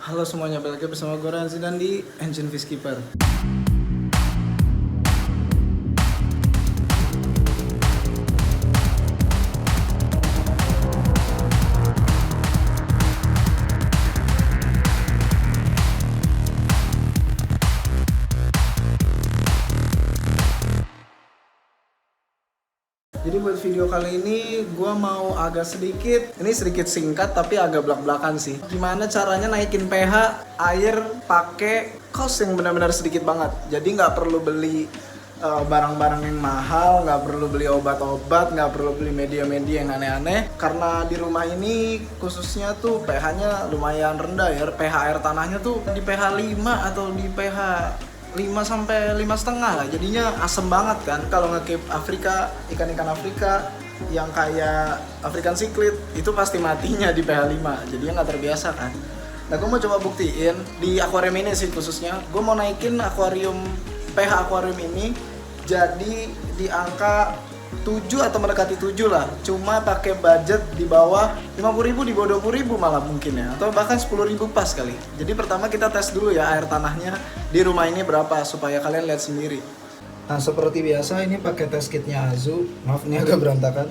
Halo semuanya, balik lagi bersama gue Ranzi dan di Engine Fishkeeper. Jadi buat video kali ini gue mau agak sedikit, ini sedikit singkat tapi agak belak-belakan sih. Gimana caranya naikin pH air pakai cost yang benar-benar sedikit banget. Jadi nggak perlu beli barang-barang yang mahal, nggak perlu beli obat-obat, nggak perlu beli media-media yang aneh-aneh. Karena di rumah ini khususnya tuh pH-nya lumayan rendah ya. pH air tanahnya tuh di pH 5 atau di pH 5 sampai 5,5 lah, jadinya asem banget kan. Kalau nge-keep Afrika, ikan-ikan Afrika yang kayak African cichlid itu pasti matinya di pH 5, jadinya nggak terbiasa kan. Nah, gue mau coba buktiin di akuarium ini sih khususnya. Gue mau naikin pH akuarium ini jadi di angka 7 atau mendekati 7 lah. Cuma pakai budget di bawah 50.000, di bawah 20.000 malah mungkin ya. Atau bahkan 10.000 pas kali. Jadi pertama kita tes dulu ya air tanahnya di rumah ini berapa supaya kalian lihat sendiri. Nah, seperti biasa ini pakai test kitnya Azu. Maaf ini agak berantakan.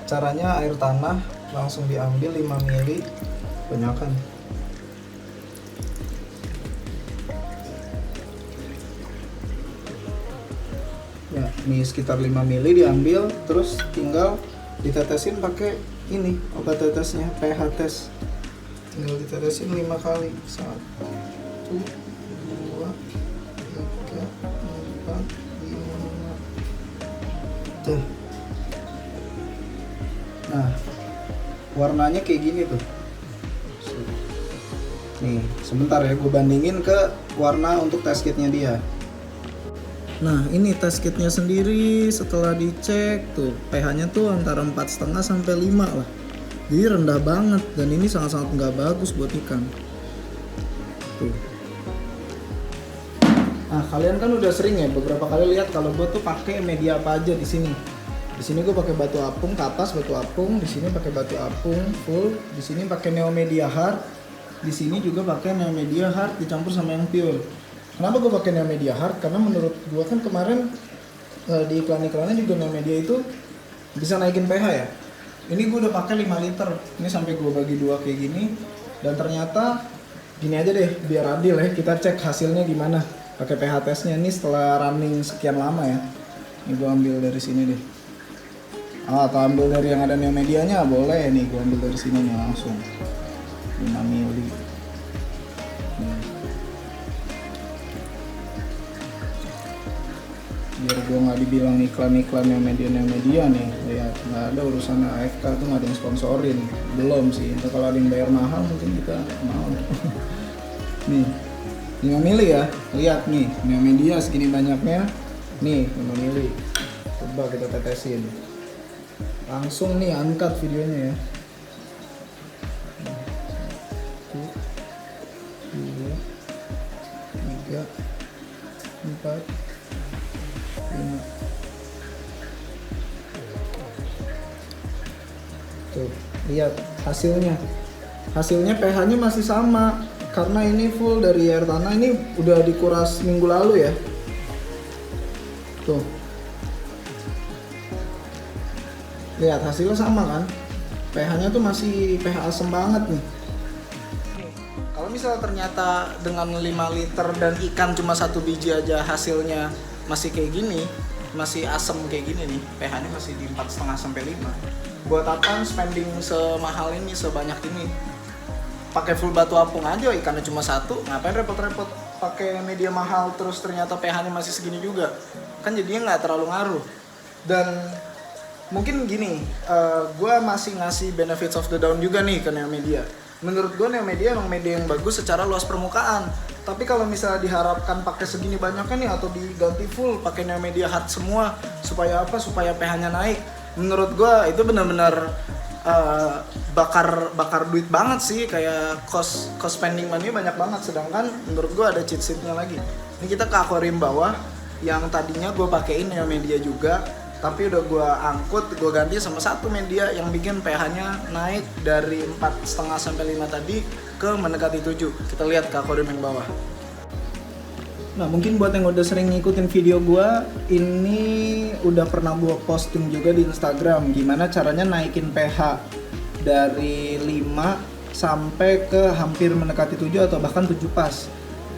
Caranya air tanah langsung diambil 5 ml. Banyakan. Ya, ini sekitar 5 ml diambil, terus tinggal ditetesin pakai ini obat tetesnya, pH test. Tinggal ditetesin 5 kali. 1, 2, 3, 4, 5. Tuh. Nah, warnanya kayak gini tuh. Nih, sebentar ya, gue bandingin ke warna untuk test kitnya dia. Nah, ini test kitnya sendiri setelah dicek tuh pH-nya tuh antara 4,5 sampai 5 lah. Jadi rendah banget dan ini sangat-sangat nggak bagus buat ikan. Tuh. Nah, kalian kan udah sering ya beberapa kali lihat kalau gue tuh pakai media apa aja di sini. Di sini gue pakai batu apung, ke atas batu apung, di sini pakai batu apung full, di sini pakai Neomedia Hard, di sini juga pakai Neomedia Hard dicampur sama yang pure. Kenapa gue pakai Neomedia Hard? Karena menurut gue kan kemarin di iklan-iklannya juga Neomedia itu bisa naikin pH ya. Ini gue udah pakai 5 liter. Ini sampai gue bagi 2 kayak gini. Dan ternyata gini aja deh, biar adil ya. Kita cek hasilnya gimana. Pakai pH testnya ini setelah running sekian lama ya. Ini gue ambil dari sini deh. Atau ambil dari yang ada Neomedianya boleh nih. Gue ambil dari sini nih langsung 5 mili. Biar gue nggak dibilang iklan-iklan yang media nih, lihat nggak ada urusan AFK tuh, nggak ada yang sponsorin, belum sih. Entah kalau ada yang bayar mahal mungkin kita mau. Nih 5 mili ya, lihat nih media segini banyaknya, nih 5 mili. Coba kita tetesin, langsung nih uncut videonya ya. 1, 2, 3, 4, 5. Tuh, lihat hasilnya. Hasilnya pH-nya masih sama karena ini full dari air tanah. Ini udah dikuras minggu lalu ya. Tuh. Lihat hasilnya sama kan? pH-nya tuh masih pH asam banget nih. Kalau misalnya ternyata dengan 5 liter dan ikan cuma 1 biji aja hasilnya masih kayak gini, masih asem kayak gini nih, pH-nya masih di 4,5 sampai 5. Buat apaan spending semahal ini, sebanyak ini? Pakai full batu apung aja ikannya cuma 1, ngapain repot-repot pakai media mahal terus ternyata pH-nya masih segini juga? Kan jadinya nggak terlalu ngaruh. Dan mungkin gini, gue masih ngasih benefits of the doubt juga nih ke Neomedia. Menurut gue Neomedia emang media yang bagus secara luas permukaan. Tapi kalau misalnya diharapkan pakai segini banyaknya nih atau diganti full pakai Neomedia Hard semua, supaya apa? Supaya pH-nya naik. Menurut gue itu benar-benar bakar duit banget sih, kayak cost spending money banyak banget. Sedangkan menurut gue ada cheat sheet-nya lagi. Ini kita ke akuarium bawah yang tadinya gue pakein Neomedia juga. Tapi udah gue angkut, gue ganti sama satu media yang bikin pH-nya naik dari 4,5 sampai 5 tadi ke mendekati 7. Kita lihat ke akuarium yang bawah. Nah, mungkin buat yang udah sering ngikutin video gue, ini udah pernah gue posting juga di Instagram gimana caranya naikin pH dari 5 sampai ke hampir mendekati 7 atau bahkan 7 pas.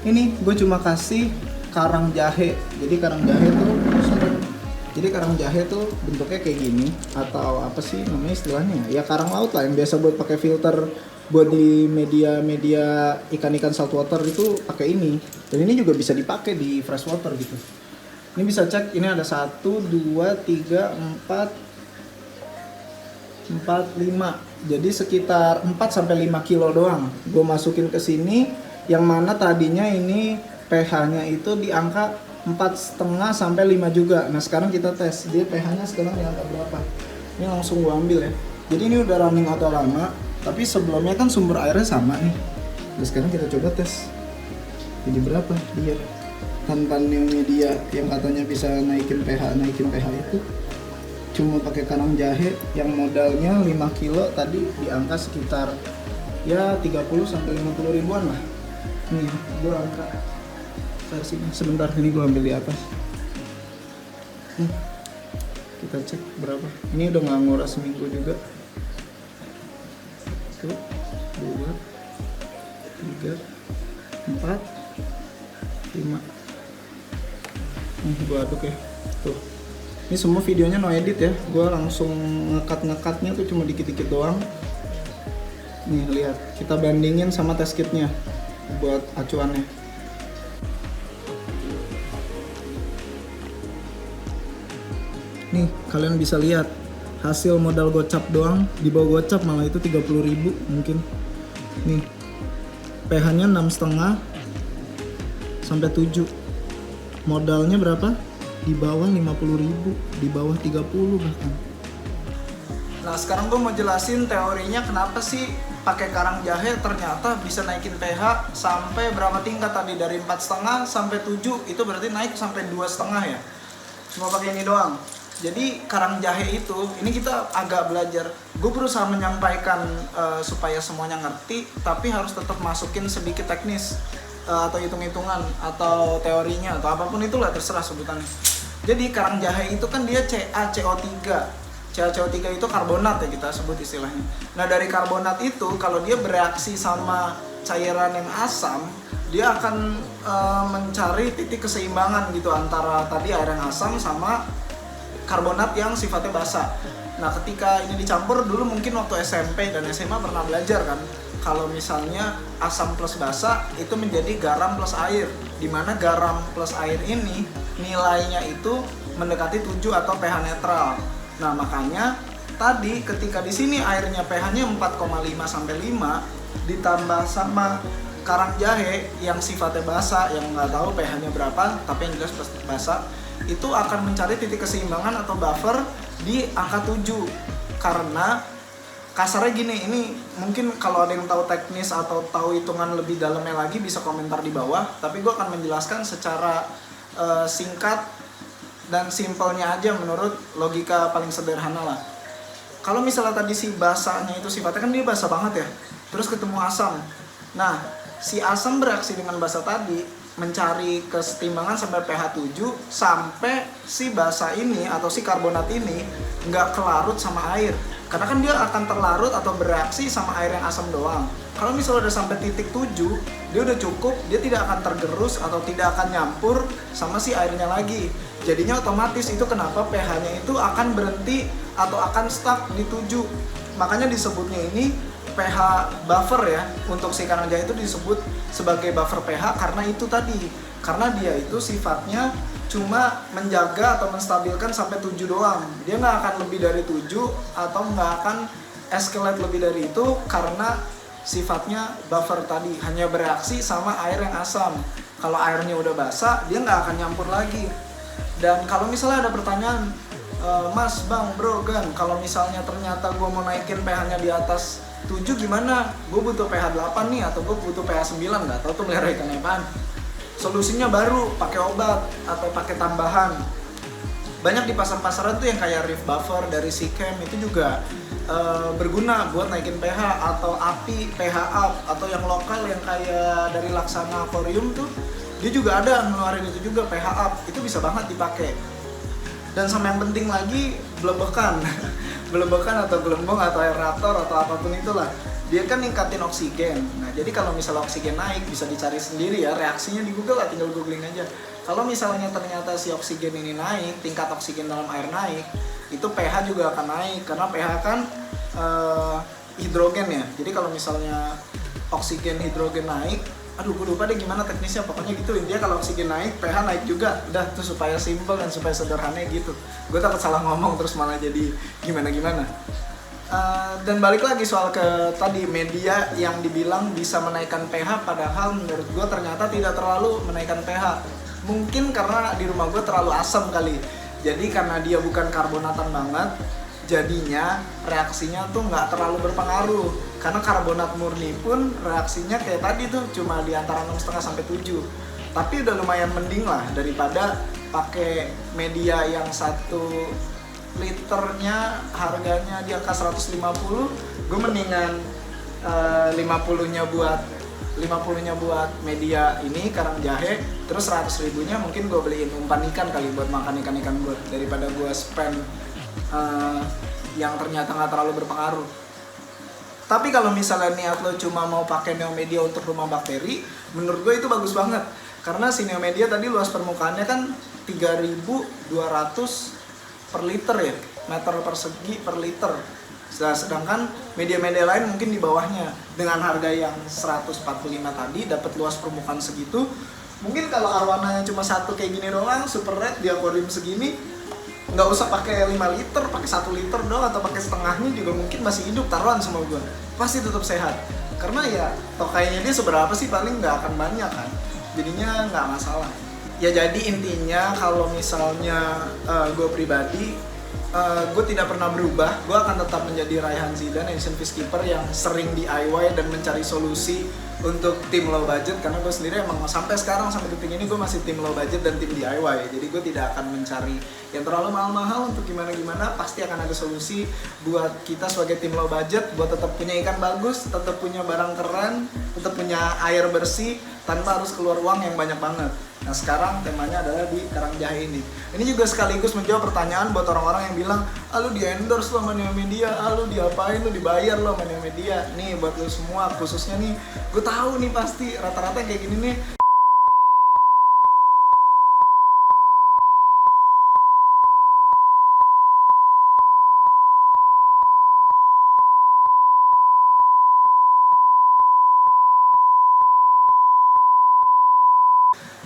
Ini gue cuma kasih karang jahe. Jadi karang jahe tuh bentuknya kayak gini, atau apa sih namanya istilahnya? Ya karang laut lah yang biasa buat pakai filter buat di media ikan-ikan saltwater itu pakai ini. Dan ini juga bisa dipakai di freshwater gitu. Ini bisa cek, ini ada 1, 2, 3, 4, 5. Jadi sekitar 4 sampai 5 kilo doang. Gue masukin ke sini, yang mana tadinya ini pH-nya itu di angka 4,5 sampai 5 juga. Nah sekarang kita tes, dia pH-nya sekarang di angka berapa. Ini langsung gue ambil ya. Jadi ini udah running auto lama, tapi sebelumnya kan sumber airnya sama nih. Nah sekarang kita coba tes. Jadi berapa dia? Tanpa new media yang katanya bisa naikin pH itu cuma pakai karang jahe yang modalnya 5 kilo tadi di angka sekitar ya 30 sampai 50 ribuan lah. Nih, gue angka versinya. Sebentar, ini gue ambil di atas. Kita cek berapa. Ini udah nggak nguras seminggu juga. 1, 2, 3, 4, 5. Gue aduk ya. Tuh. Ini semua videonya no edit ya. Gue langsung ngekat-ngekatnya tuh cuma dikit-dikit doang. Nih lihat, kita bandingin sama test kitnya buat acuannya. Nih, kalian bisa lihat hasil modal gocap doang, di bawah gocap malah itu 30.000 mungkin. Nih, pH-nya 6,5 sampai 7. Modalnya berapa? Di bawah 50.000, di bawah 30 bahkan. Nah, sekarang gue mau jelasin teorinya kenapa sih pakai karang jahe ternyata bisa naikin pH sampai berapa tingkat tadi, dari 4,5 sampai 7, itu berarti naik sampai 2,5 ya. Cuma pakai ini doang. Jadi karang jahe itu, ini kita agak belajar. Gue berusaha menyampaikan supaya semuanya ngerti, tapi harus tetap masukin sedikit teknis atau hitung-hitungan atau teorinya atau apapun itulah, terserah sebutannya. Jadi karang jahe itu kan dia CaCO3. CaCO3 itu karbonat ya kita sebut istilahnya. Nah dari karbonat itu kalau dia bereaksi sama cairan yang asam, dia akan mencari titik keseimbangan gitu antara tadi air yang asam sama karbonat yang sifatnya basa. Nah ketika ini dicampur, dulu mungkin waktu SMP dan SMA pernah belajar kan, kalau misalnya asam plus basa itu menjadi garam plus air, dimana garam plus air ini nilainya itu mendekati 7 atau pH netral. Nah makanya tadi ketika di sini airnya pH-nya 4,5 sampai 5 ditambah sama karang jahe yang sifatnya basa, yang nggak tahu pH-nya berapa tapi yang jelas pasti basa, itu akan mencari titik keseimbangan atau buffer di angka 7. Karena kasarnya gini, ini mungkin kalau ada yang tahu teknis atau tahu hitungan lebih dalamnya lagi bisa komentar di bawah, tapi gue akan menjelaskan secara singkat dan simpelnya aja menurut logika paling sederhana lah. Kalau misalnya tadi si basanya itu sifatnya kan dia basa banget ya, terus ketemu asam. Nah si asam bereaksi dengan basa tadi mencari kesetimbangan sampai pH 7 sampai si basa ini atau si karbonat ini nggak kelarut sama air, karena kan dia akan terlarut atau bereaksi sama air yang asam doang. Kalau misalnya udah sampai titik 7 dia udah cukup, dia tidak akan tergerus atau tidak akan nyampur sama si airnya lagi. Jadinya otomatis itu kenapa pH-nya itu akan berhenti atau akan stuck di 7. Makanya disebutnya ini pH buffer ya, untuk si karang jahe itu disebut sebagai buffer pH karena itu tadi, karena dia itu sifatnya cuma menjaga atau menstabilkan sampai 7 doang, dia nggak akan lebih dari 7 atau nggak akan escalate lebih dari itu karena sifatnya buffer tadi, hanya bereaksi sama air yang asam. Kalau airnya udah basah dia nggak akan nyampur lagi. Dan kalau misalnya ada pertanyaan, Mas, Bang, Bro, Gan, kalau misalnya ternyata gue mau naikin pH-nya di atas 7 gimana? Gue butuh pH 8 nih atau gue butuh pH 9, nggak tahu tuh melihara ikan apaan. Solusinya baru pakai obat atau pakai tambahan. banyak di pasar-pasaran tuh yang kayak Reef Buffer dari Seachem itu juga berguna buat naikin pH, atau api pH up, atau yang lokal yang kayak dari Laksana Aquarium tuh dia juga ada ngeluarin itu juga pH up, itu bisa banget dipakai. Dan sama yang penting lagi, belebekan belebekan atau gelembung atau aerator atau apapun itulah, dia kan ningkatin oksigen. Nah jadi kalau misalnya oksigen naik, bisa dicari sendiri ya reaksinya di Google lah, tinggal googling aja. Kalau misalnya ternyata si oksigen ini naik, tingkat oksigen dalam air naik, itu pH juga akan naik, karena pH kan hidrogen ya. Jadi kalau misalnya oksigen hidrogen naik, aduh gue lupa deh gimana teknisnya, pokoknya gitu. Intinya kalau oksigen naik, pH naik juga. Udah tuh, supaya simple dan supaya sederhana gitu. Gue takut salah ngomong terus malah jadi gimana-gimana. Dan balik lagi soal ke tadi, media yang dibilang bisa menaikkan pH, padahal menurut gue ternyata tidak terlalu menaikkan pH. Mungkin karena di rumah gue terlalu asam kali. Jadi karena dia bukan karbonatan banget, jadinya reaksinya tuh nggak terlalu berpengaruh. Karena karbonat murni pun reaksinya kayak tadi tuh cuma di antara 6,5 sampai 7. Tapi udah lumayan mending lah daripada pakai media yang 1 liternya harganya di angka 150. Gue mendingan 50-nya buat media ini karang jahe, terus 100 ribunya mungkin gue beliin umpan ikan kali buat makan ikan-ikan gue, daripada gue spend yang ternyata nggak terlalu berpengaruh. Tapi kalau misalnya niat lo cuma mau pakai Neomedia untuk rumah bakteri, menurut gue itu bagus banget. Karena si Neomedia tadi luas permukaannya kan 3.200 per liter ya, meter persegi per liter. Sedangkan media-media lain mungkin di bawahnya, dengan harga yang 145 tadi dapat luas permukaan segitu. Mungkin kalau arwananya cuma 1 kayak gini doang, super red di akuarium segini, nggak usah pakai 5 liter, pakai 1 liter doang atau pakai setengahnya juga mungkin masih hidup, taruhan sama gue pasti tetap sehat. Karena ya tokainya dia seberapa sih, paling nggak akan banyak kan, jadinya nggak masalah. Ya jadi intinya kalau misalnya gue pribadi, gue tidak pernah berubah. Gue akan tetap menjadi Raihan Zidan, Asian Fishkeeper yang sering DIY dan mencari solusi untuk tim low budget. Karena gue sendiri emang sampai sekarang, sampai detik ini gue masih tim low budget dan tim DIY. Jadi gue tidak akan mencari yang terlalu mahal-mahal untuk gimana-gimana. Pasti akan ada solusi buat kita sebagai tim low budget, buat tetap punya ikan bagus, tetap punya barang keren, tetap punya air bersih tanpa harus keluar uang yang banyak banget. Nah sekarang temanya adalah di karang jahe ini. Ini juga sekaligus menjawab pertanyaan buat orang-orang yang bilang, lu di endorse lo sama Neomedia, lu diapain, lu dibayar lo sama Neomedia. Nih buat lo semua, khususnya nih, gue tahu nih pasti rata-rata kayak gini nih.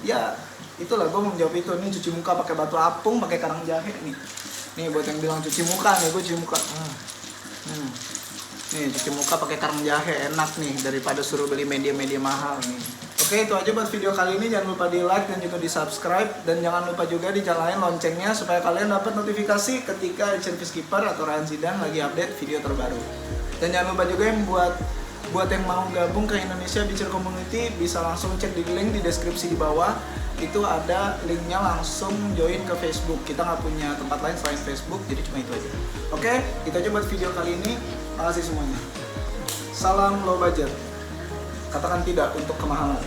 Ya itulah, gue mau menjawab itu. Nih cuci muka pakai batu apung, pakai karang jahe nih. Nih buat yang bilang cuci muka nih, gue cuci muka. Nih cuci muka pakai karang jahe enak nih, daripada suruh beli media-media mahal nih. Oke, itu aja buat video kali ini. Jangan lupa di like dan juga di subscribe, dan jangan lupa juga dinyalain loncengnya supaya kalian dapat notifikasi ketika Asian Fishkeeper atau Raihan Zidan lagi update video terbaru. Dan jangan lupa juga yang buat yang mau gabung ke Indonesia Beacher Community, bisa langsung cek di link di deskripsi di bawah. Itu ada linknya, langsung join ke Facebook. Kita nggak punya tempat lain selain Facebook, jadi cuma itu aja. Oke, itu aja buat video kali ini. Makasih semuanya. Salam low budget. Katakan tidak untuk kemahalan.